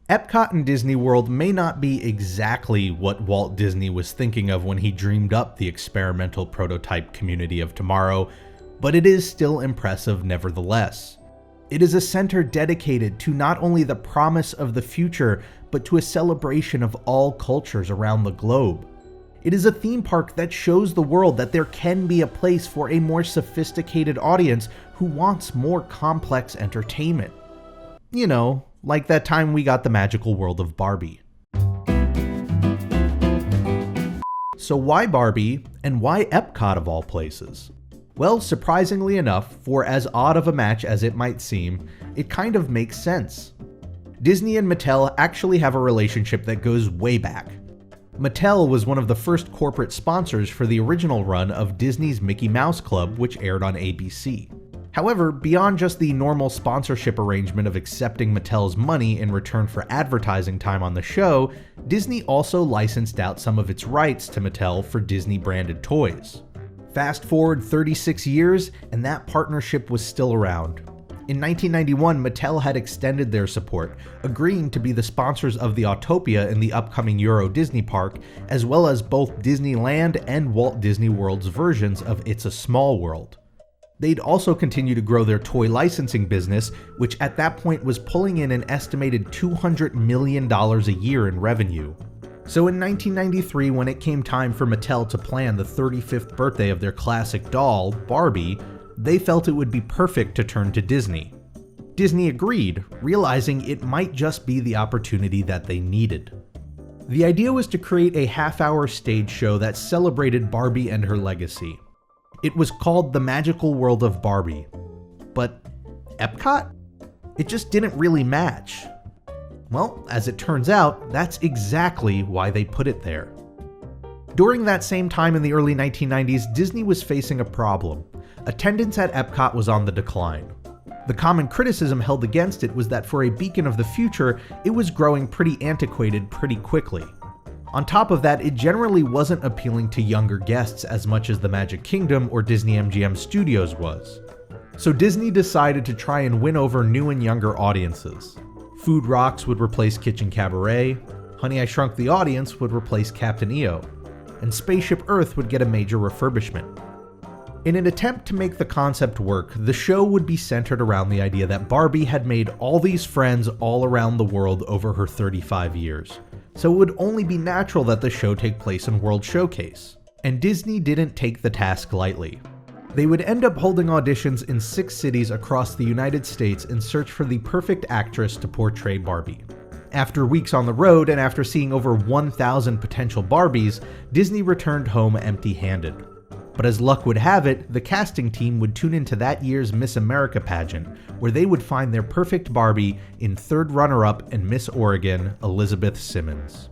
Epcot and Disney World may not be exactly what Walt Disney was thinking of when he dreamed up the experimental prototype community of tomorrow, but it is still impressive nevertheless. It is a center dedicated to not only the promise of the future, but to a celebration of all cultures around the globe. It is a theme park that shows the world that there can be a place for a more sophisticated audience who wants more complex entertainment. You know, like that time we got the Magical World of Barbie. So why Barbie, and why Epcot of all places? Well, surprisingly enough, for as odd of a match as it might seem, it kind of makes sense. Disney and Mattel actually have a relationship that goes way back. Mattel was one of the first corporate sponsors for the original run of Disney's Mickey Mouse Club, which aired on ABC. However, beyond just the normal sponsorship arrangement of accepting Mattel's money in return for advertising time on the show, Disney also licensed out some of its rights to Mattel for Disney-branded toys. Fast forward 36 years, and that partnership was still around. In 1991, Mattel had extended their support, agreeing to be the sponsors of the Autopia in the upcoming Euro Disney Park, as well as both Disneyland and Walt Disney World's versions of It's a Small World. They'd also continue to grow their toy licensing business, which at that point was pulling in an estimated $200 million a year in revenue. So in 1993, when it came time for Mattel to plan the 35th birthday of their classic doll, Barbie, they felt it would be perfect to turn to Disney. Disney agreed, realizing it might just be the opportunity that they needed. The idea was to create a half-hour stage show that celebrated Barbie and her legacy. It was called the Magical World of Barbie. But Epcot? It just didn't really match. Well, as it turns out, that's exactly why they put it there. During that same time in the early 1990s, Disney was facing a problem. Attendance at Epcot was on the decline. The common criticism held against it was that for a beacon of the future, it was growing pretty antiquated pretty quickly. On top of that, it generally wasn't appealing to younger guests as much as the Magic Kingdom or Disney MGM Studios was. So Disney decided to try and win over new and younger audiences. Food Rocks would replace Kitchen Cabaret, Honey, I Shrunk the Audience would replace Captain EO, and Spaceship Earth would get a major refurbishment. In an attempt to make the concept work, the show would be centered around the idea that Barbie had made all these friends all around the world over her 35 years, so it would only be natural that the show take place in World Showcase. And Disney didn't take the task lightly. They would end up holding auditions in 6 cities across the United States in search for the perfect actress to portray Barbie. After weeks on the road and after seeing over 1,000 potential Barbies, Disney returned home empty-handed. But as luck would have it, the casting team would tune into that year's Miss America pageant, where they would find their perfect Barbie in third runner-up and Miss Oregon, Elizabeth Simmons.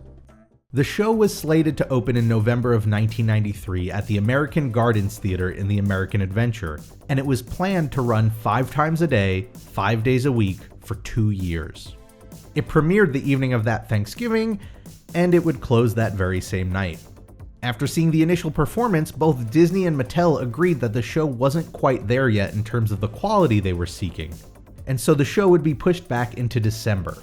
The show was slated to open in November of 1993 at the American Gardens Theater in the American Adventure, and it was planned to run 5 times a day, 5 days a week, for 2 years. It premiered the evening of that Thanksgiving, and it would close that very same night. After seeing the initial performance, both Disney and Mattel agreed that the show wasn't quite there yet in terms of the quality they were seeking, and so the show would be pushed back into December.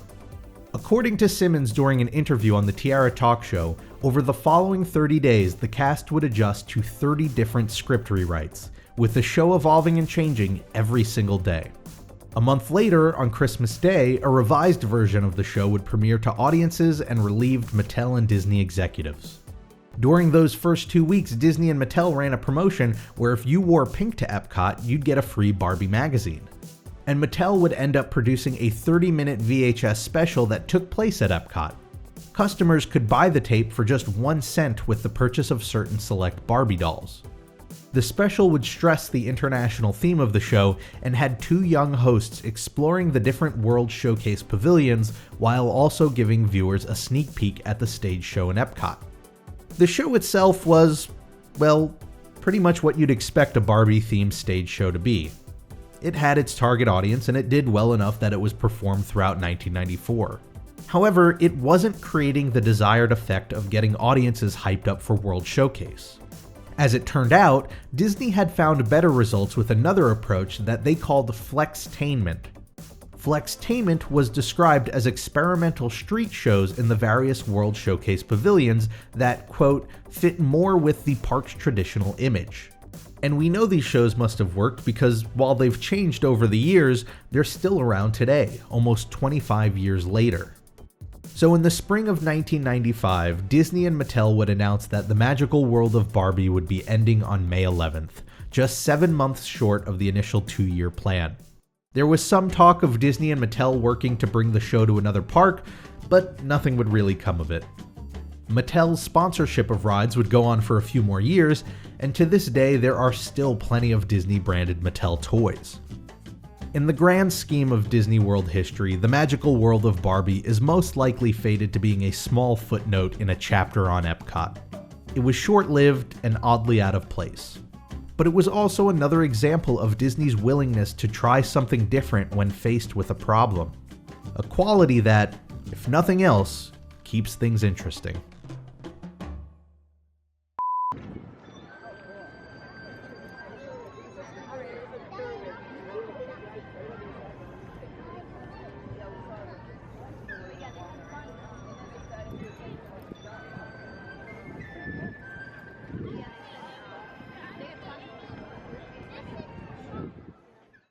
According to Simmons during an interview on the Tiara talk show, over the following 30 days, the cast would adjust to 30 different script rewrites, with the show evolving and changing every single day. A month later, on Christmas Day, a revised version of the show would premiere to audiences and relieved Mattel and Disney executives. During those first 2 weeks, Disney and Mattel ran a promotion where if you wore pink to Epcot, you'd get a free Barbie magazine. And Mattel would end up producing a 30-minute VHS special that took place at Epcot. Customers could buy the tape for just 1 cent with the purchase of certain select Barbie dolls. The special would stress the international theme of the show and had 2 young hosts exploring the different World Showcase pavilions while also giving viewers a sneak peek at the stage show in Epcot. The show itself was, well, pretty much what you'd expect a Barbie-themed stage show to be. It had its target audience and it did well enough that it was performed throughout 1994. However, it wasn't creating the desired effect of getting audiences hyped up for World Showcase. As it turned out, Disney had found better results with another approach that they called flextainment. Flextainment was described as experimental street shows in the various World Showcase pavilions that, quote, fit more with the park's traditional image. And we know these shows must have worked because while they've changed over the years, they're still around today, almost 25 years later. So in the spring of 1995, Disney and Mattel would announce that the Magical World of Barbie would be ending on May 11th, just 7 months short of the initial 2-year plan. There was some talk of Disney and Mattel working to bring the show to another park, but nothing would really come of it. Mattel's sponsorship of rides would go on for a few more years, and to this day there are still plenty of Disney-branded Mattel toys. In the grand scheme of Disney World history, the Magical World of Barbie is most likely fated to being a small footnote in a chapter on Epcot. It was short-lived and oddly out of place. But it was also another example of Disney's willingness to try something different when faced with a problem. A quality that, if nothing else, keeps things interesting.